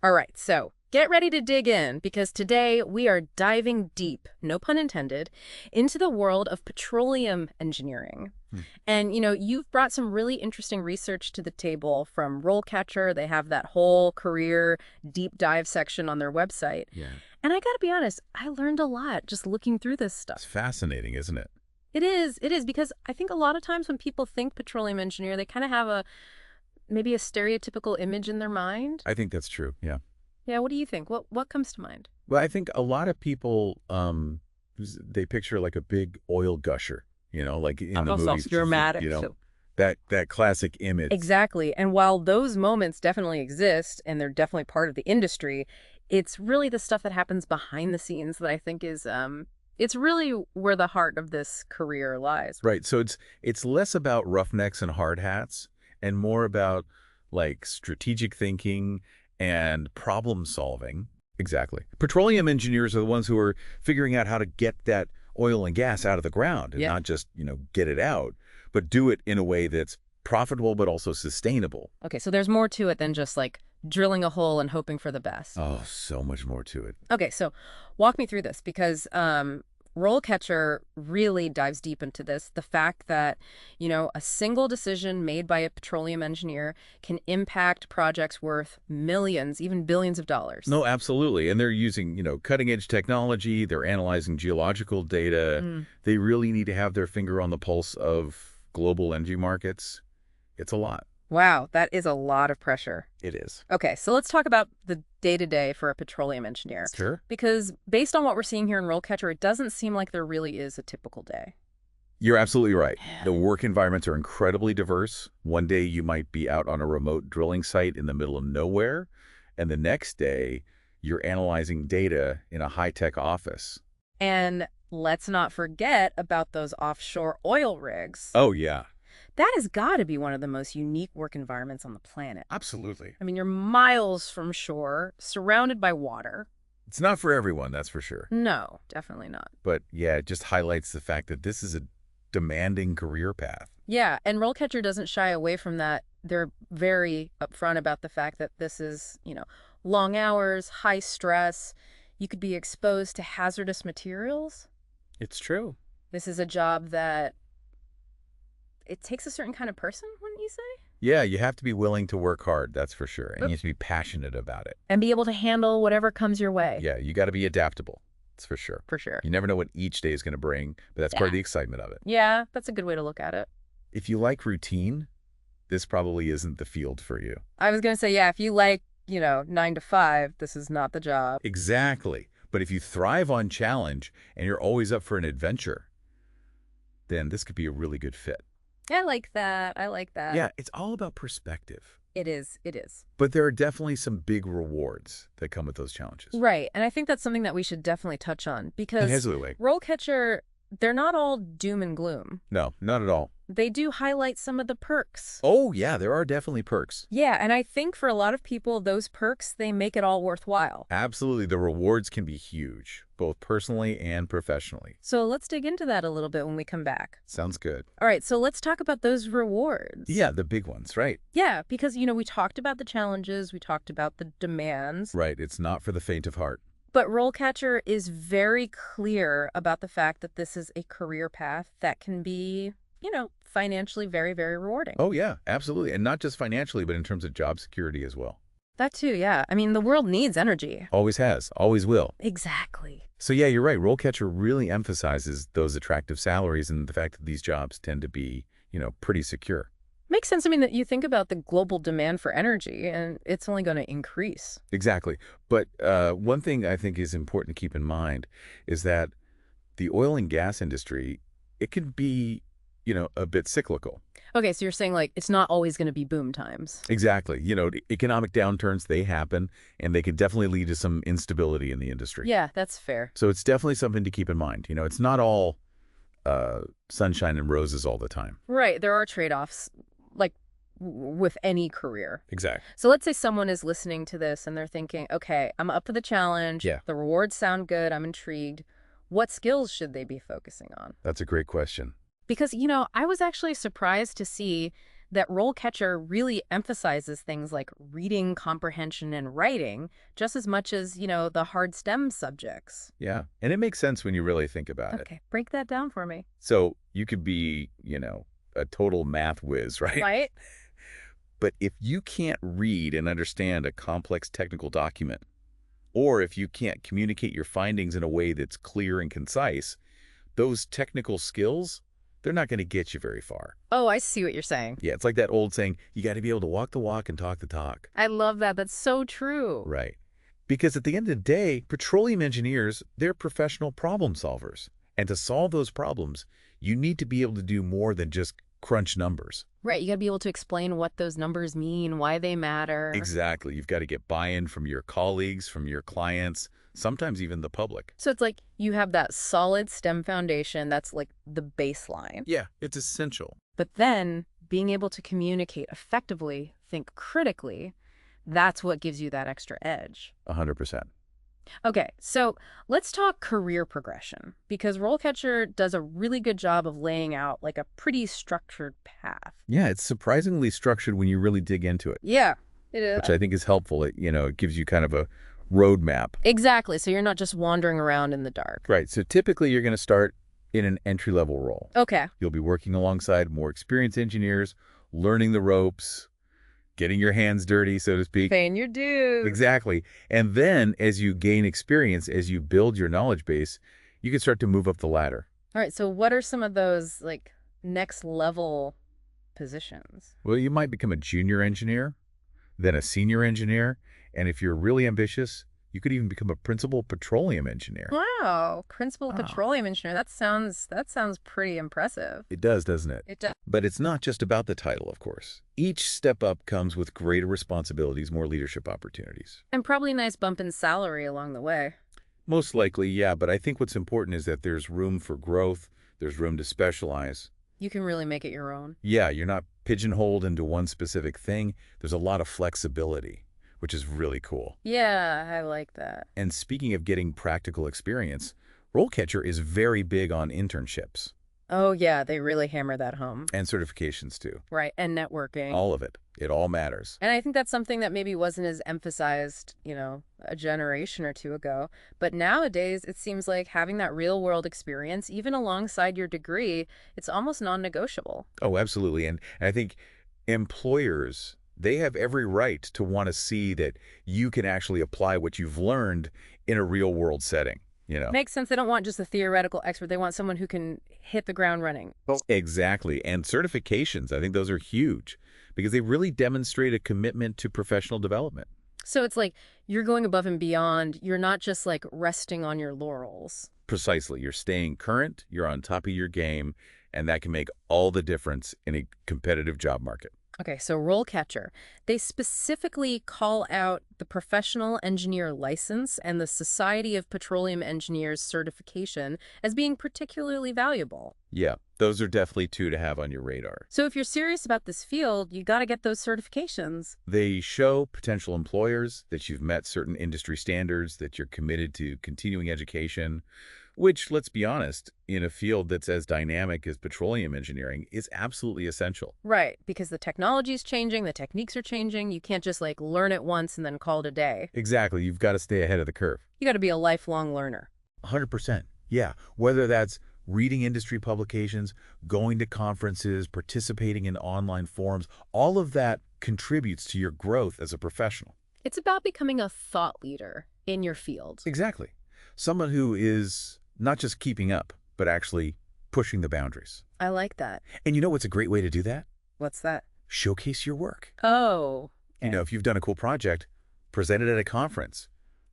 All right, so get ready to dig in because today we are diving deep, no pun intended, into the world of petroleum engineering. Hmm. And, you've brought some really interesting research to the table from RoleCatcher. They have that whole career deep dive section on their website. Yeah. And I gotta be honest, I learned a lot just looking through this It's stuff. fascinating, isn't it? It is, because I think a lot of times when people think petroleum engineer, they kind of have maybe a stereotypical image in their mind. I think that's true. Yeah. Yeah, what do you think? What comes to mind? Well, I think a lot of people, they picture like a big oil gusher, like in the Also movies, dramatic. So that classic image. exactly. And while those moments definitely exist and they're definitely part of the industry, it's really the stuff that happens behind the scenes that I think is it's really where the heart of this career lies. Right. So it's less about roughnecks and hard hats and more about like strategic thinking and problem solving. Exactly. Petroleum engineers are the ones who are figuring out how to get that oil and gas out of the ground and Yeah. not just, get it out, but do it in a way that's profitable but also sustainable. Okay, so there's more to it than just like drilling a hole and hoping for the best. Oh, so much more to it. Okay, so walk me through this because Rollcatcher really dives deep into this. The fact that, a single decision made by a petroleum engineer can impact projects worth millions, even billions of dollars. No, absolutely. And they're using, cutting edge technology. They're analyzing geological data. Mm. They really need to have their finger on the pulse of global energy markets. It's a lot. Wow, that is a lot of pressure. It is. Okay, so let's talk about the day-to-day for a petroleum engineer. Sure. Because based on what we're seeing here in Rollcatcher, it doesn't seem like there really is a typical day. You're absolutely right. The work environments are incredibly diverse. One day you might be out on a remote drilling site in the middle of nowhere, and the next day you're analyzing data in a high-tech office. And let's not forget about those offshore oil rigs. Oh, yeah. That has got to be one of the most unique work environments on the planet. Absolutely. I mean, you're miles from shore, surrounded by water. It's not for everyone, that's for sure. No, definitely not. But yeah, it just highlights the fact that this is a demanding career path. Yeah, and Rollcatcher doesn't shy away from that. They're very upfront about the fact that this is, long hours, high stress. You could be exposed to hazardous materials. It's true. This is a job that it takes a certain kind of person, wouldn't you say? Yeah, you have to be willing to work hard, that's for sure. And you have to be passionate about it. And be able to handle whatever comes your way. Yeah, you got to be adaptable. That's for sure. For sure. You never know what each day is going to bring, but that's part of the excitement of it. Yeah, that's a good way to look at it. If you like routine, this probably isn't the field for you. I was going to say, yeah, if you like, 9 to 5, this is not the job. Exactly. But if you thrive on challenge and you're always up for an adventure, then this could be a really good fit. I like that. I like that. Yeah, it's all about perspective. It is. It is. But there are definitely some big rewards that come with those challenges. Right. And I think that's something that we should definitely touch on because Absolutely. Rollcatcher, they're not all doom and gloom. No, not at all. They do highlight some of the perks. Oh, yeah, there are definitely perks. Yeah, and I think for a lot of people, those perks, they make it all worthwhile. Absolutely. The rewards can be huge, both personally and professionally. So let's dig into that a little bit when we come back. Sounds good. All right, so let's talk about those rewards. Yeah, the big ones, right? Yeah, because, we talked about the challenges, we talked about the demands. Right. It's not for the faint of heart. But Rollcatcher is very clear about the fact that this is a career path that can be, financially very, very rewarding. Oh, yeah, absolutely. And not just financially, but in terms of job security as well. That too, yeah. I mean, the world needs energy. Always has, always will. Exactly. So yeah, you're right. RoleCatcher really emphasizes those attractive salaries and the fact that these jobs tend to be, pretty secure. Makes sense. I mean, that you think about the global demand for energy, and it's only going to increase. Exactly. But one thing I think is important to keep in mind is that the oil and gas industry, it can be, a bit cyclical. Okay, so you're saying, like, it's not always going to be boom times. Exactly. The economic downturns, they happen, and they can definitely lead to some instability in the industry. Yeah, that's fair. So it's definitely something to keep in mind. It's not all sunshine and roses all the time. Right. There are trade-offs, like with any career. Exactly. So let's say someone is listening to this and they're thinking, okay, I'm up for the challenge. Yeah. The rewards sound good. I'm intrigued. What skills should they be focusing on? That's a great question. Because, I was actually surprised to see that RoleCatcher really emphasizes things like reading comprehension and writing just as much as, the hard STEM subjects. Yeah. And it makes sense when you really think about it. Okay, break that down for me. So you could be, a total math whiz, right? Right? But if you can't read and understand a complex technical document, or if you can't communicate your findings in a way that's clear and concise, those technical skills, they're not going to get you very far. Oh, I see what you're saying. Yeah, it's like that old saying, you got to be able to walk the walk and talk the talk. I love that. That's so true. Right. Because at the end of the day, petroleum engineers, they're professional problem solvers. And to solve those problems, you need to be able to do more than just crunch numbers. Right. You got to be able to explain what those numbers mean, why they matter. Exactly. You've got to get buy-in from your colleagues, from your clients, sometimes even the public. So it's like you have that solid STEM foundation that's like the baseline. Yeah, it's essential. But then being able to communicate effectively, think critically, that's what gives you that extra edge. 100%. Okay, so let's talk career progression, because RoleCatcher does a really good job of laying out like a pretty structured path. Yeah, it's surprisingly structured when you really dig into it, Yeah, it is. which I think is helpful. It gives you kind of a roadmap. Exactly, so you're not just wandering around in the dark. Right, so typically you're going to start in an entry-level role. Okay. You'll be working alongside more experienced engineers, learning the ropes, getting your hands dirty, so to speak. Paying your dues. Exactly. And then as you gain experience, as you build your knowledge base, you can start to move up the ladder. All right, so what are some of those like next level positions? Well, you might become a junior engineer, then a senior engineer, and if you're really ambitious, you could even become a principal petroleum engineer. Wow, principal Wow. petroleum engineer. That sounds pretty impressive. It does, doesn't it? It does. But it's not just about the title, of course. Each step up comes with greater responsibilities, more leadership opportunities. And probably a nice bump in salary along the way. Most likely, yeah, but I think what's important is that there's room for growth, there's room to specialize. You can really make it your own. Yeah, you're not pigeonholed into one specific thing. There's a lot of flexibility, which is really cool. Yeah, I like that. And speaking of getting practical experience, RoleCatcher is very big on internships Oh, yeah, they really hammer that home. and certifications too. Right, and networking. All of it. It all matters. And I think that's something that maybe wasn't as emphasized, a generation or two ago. But nowadays, it seems like having that real world experience, even alongside your degree, it's almost non-negotiable. Oh, absolutely. And I think employers, they have every right to want to see that you can actually apply what you've learned in a real world setting. Makes sense. They don't want just a theoretical expert. They want someone who can hit the ground running. Exactly. And certifications, I think those are huge because they really demonstrate a commitment to professional development. So it's like you're going above and beyond. You're not just like resting on your laurels. Precisely. You're staying current, you're on top of your game, and that can make all the difference in a competitive job market. Okay, so RoleCatcher, they specifically call out the Professional Engineer License and the Society of Petroleum Engineers certification as being particularly valuable. Yeah, those are definitely two to have on your radar. So if you're serious about this field, you got to get those certifications. They show potential employers that you've met certain industry standards, that you're committed to continuing education, which, let's be honest, in a field that's as dynamic as petroleum engineering, is absolutely essential. Right, because the technology's changing, the techniques are changing. You can't just like learn it once and then call it a day. Exactly. You've got to stay ahead of the curve. You got to be a lifelong learner. 100%. Yeah. Whether that's reading industry publications, going to conferences, participating in online forums, all of that contributes to your growth as a professional. It's about becoming a thought leader in your field. Exactly. Someone who is not just keeping up, but actually pushing the boundaries. I like that. And you know what's a great way to do that? What's that? Showcase your work. Oh. If you've done a cool project, present it at a conference,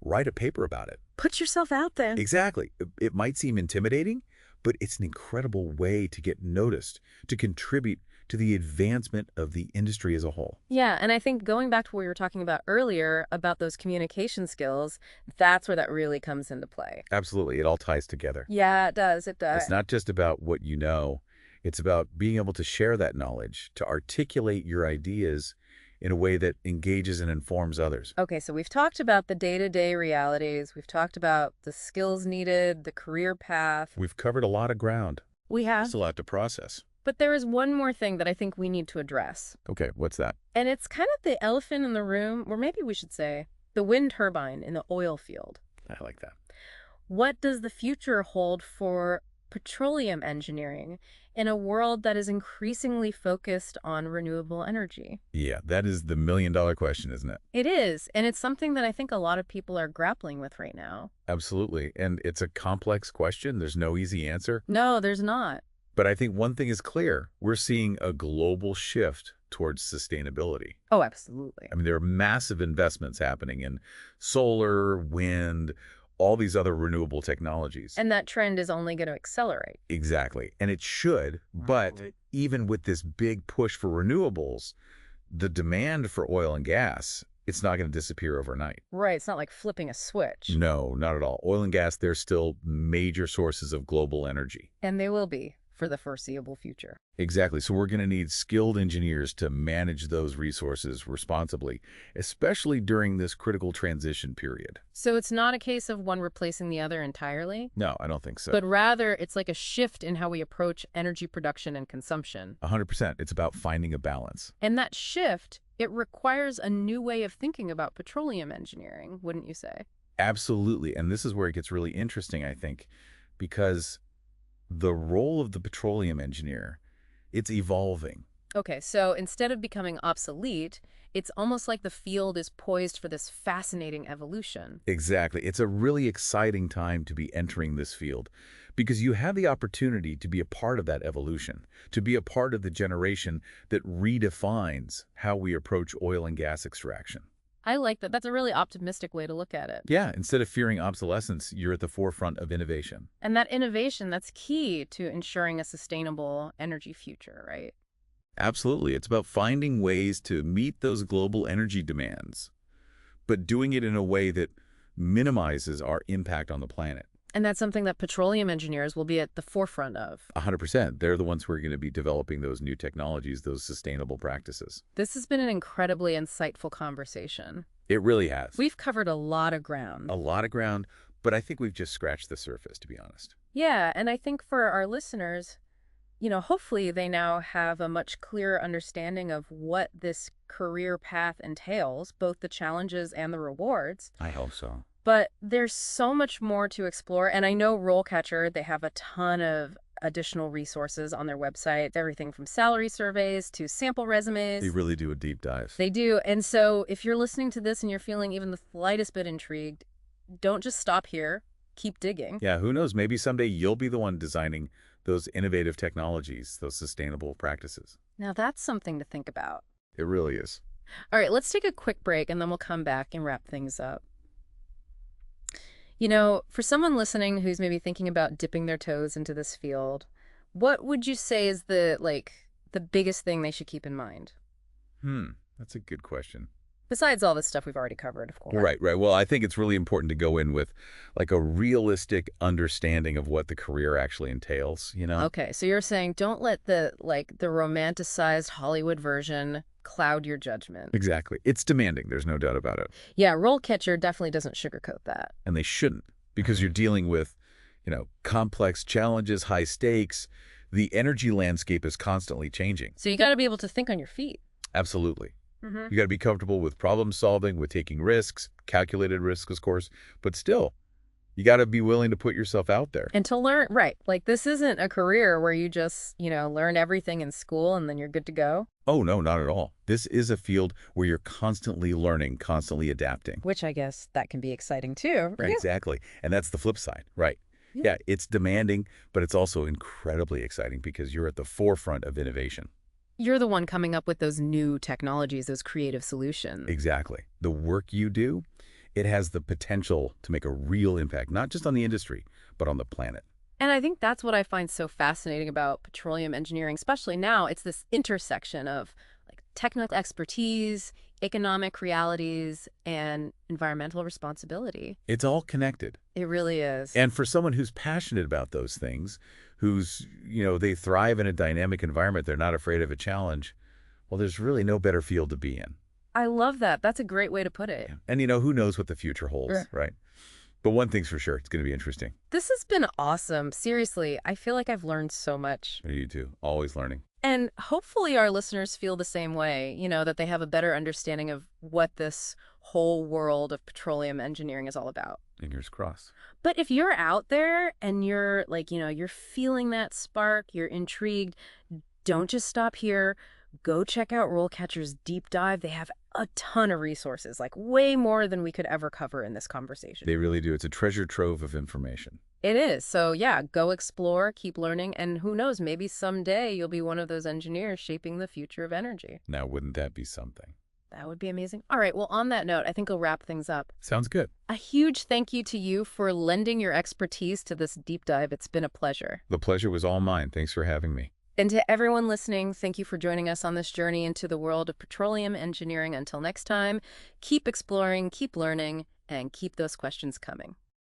write a paper about it. Put yourself out there. Exactly. It might seem intimidating, but it's an incredible way to get noticed, to contribute to the advancement of the industry as a whole. Yeah, and I think going back to what we were talking about earlier about those communication skills, that's where that really comes into play. Absolutely. It all ties together. Yeah, it does. It does. It's not just about what you know. It's about being able to share that knowledge, to articulate your ideas in a way that engages and informs others. Okay, so we've talked about the day-to-day realities. We've talked about the skills needed, the career path. We've covered a lot of ground. We have. It's a lot to process. But there is one more thing that I think we need to address. Okay, what's that? And it's kind of the elephant in the room, or maybe we should say the wind turbine in the oil field. I like that. What does the future hold for petroleum engineering in a world that is increasingly focused on renewable energy? Yeah, that is the million-dollar question, isn't it? It is, and it's something that I think a lot of people are grappling with right now. Absolutely. And it's a complex question. There's no easy answer. No, there's not. But I think one thing is clear. We're seeing a global shift towards sustainability. Oh, absolutely. I mean, there are massive investments happening in solar, wind, all these other renewable technologies. And that trend is only going to accelerate. Exactly. And it should, but even with this big push for renewables, the demand for oil and gas, it's not going to disappear overnight. Right, it's not like flipping a switch. No, not at all. Oil and gas, they're still major sources of global energy. And they will be for the foreseeable future. Exactly. So we're going to need skilled engineers to manage those resources responsibly, especially during this critical transition period. So it's not a case of one replacing the other entirely, No, I don't think so. but rather it's like a shift in how we approach energy production and consumption. 100%. It's about finding a balance. And that shift, it requires a new way of thinking about petroleum engineering, wouldn't you say? Absolutely. And this is where it gets really interesting, I think, because the role of the petroleum engineer, it's evolving. Okay, so instead of becoming obsolete, it's almost like the field is poised for this fascinating evolution. Exactly. It's a really exciting time to be entering this field because you have the opportunity to be a part of that evolution, to be a part of the generation that redefines how we approach oil and gas extraction. I like that. That's a really optimistic way to look at it. Yeah, instead of fearing obsolescence, you're at the forefront of innovation. And that innovation, that's key to ensuring a sustainable energy future, right? Absolutely. It's about finding ways to meet those global energy demands, but doing it in a way that minimizes our impact on the planet. And that's something that petroleum engineers will be at the forefront of. 100%. They're the ones who are going to be developing those new technologies, those sustainable practices. This has been an incredibly insightful conversation. It really has. We've covered a lot of ground. A lot of ground, but I think we've just scratched the surface, to be honest. Yeah, and I think for our listeners, hopefully they now have a much clearer understanding of what this career path entails, both the challenges and the rewards. I hope so. But there's so much more to explore, and I know RoleCatcher, they have a ton of additional resources on their website, everything from salary surveys to sample resumes. They really do a deep dive. They do, and so if you're listening to this and you're feeling even the slightest bit intrigued, don't just stop here. Keep digging. Yeah, who knows? Maybe someday you'll be the one designing those innovative technologies, those sustainable practices. Now that's something to think about. It really is. All right, let's take a quick break, and then we'll come back and wrap things up. For someone listening who's maybe thinking about dipping their toes into this field, what would you say is the biggest thing they should keep in mind? That's a good question. Besides all this stuff we've already covered, of course. Right. Well, I think it's really important to go in with like a realistic understanding of what the career actually entails, Okay, so you're saying don't let the romanticized Hollywood version cloud your judgment. Exactly. It's demanding. There's no doubt about it. Yeah, RoleCatcher definitely doesn't sugarcoat that. And they shouldn't because you're dealing with, complex challenges, high stakes. The energy landscape is constantly changing. So you got to be able to think on your feet. Absolutely. You got to be comfortable with problem solving, with taking risks, calculated risks, of course, but still, you got to be willing to put yourself out there. And to learn, right, like this isn't a career where you just, learn everything in school and then you're good to go. Oh, no, not at all. This is a field where you're constantly learning, constantly adapting. Which I guess that can be exciting too. Right, Yeah. exactly. And that's the flip side, right? Yeah, it's demanding, but it's also incredibly exciting because you're at the forefront of innovation. You're the one coming up with those new technologies, those creative solutions. Exactly. The work you do, it has the potential to make a real impact, not just on the industry, but on the planet. And I think that's what I find so fascinating about petroleum engineering, especially now. It's this intersection of technical expertise, economic realities, and environmental responsibility. It's all connected. It really is. And for someone who's passionate about those things, who's, they thrive in a dynamic environment, they're not afraid of a challenge, well, there's really no better field to be in. I love that. That's a great way to put it. And, who knows what the future holds, right? But one thing's for sure, it's going to be interesting. This has been awesome. Seriously, I feel like I've learned so much. You too. Always learning. And hopefully our listeners feel the same way, that they have a better understanding of what this whole world of petroleum engineering is all about. Fingers crossed. But if you're out there and you're like, you're feeling that spark, you're intrigued, don't just stop here. Go check out RoleCatcher's deep dive. They have a ton of resources, like way more than we could ever cover in this conversation. They really do. It's a treasure trove of information. It is. So yeah, go explore, keep learning, and who knows, maybe someday you'll be one of those engineers shaping the future of energy. Now, wouldn't that be something? That would be amazing. All right, well, on that note, I think I'll wrap things up. Sounds good. A huge thank you to you for lending your expertise to this deep dive. It's been a pleasure. The pleasure was all mine. Thanks for having me. And to everyone listening, thank you for joining us on this journey into the world of petroleum engineering. Until next time, keep exploring, keep learning, and keep those questions coming.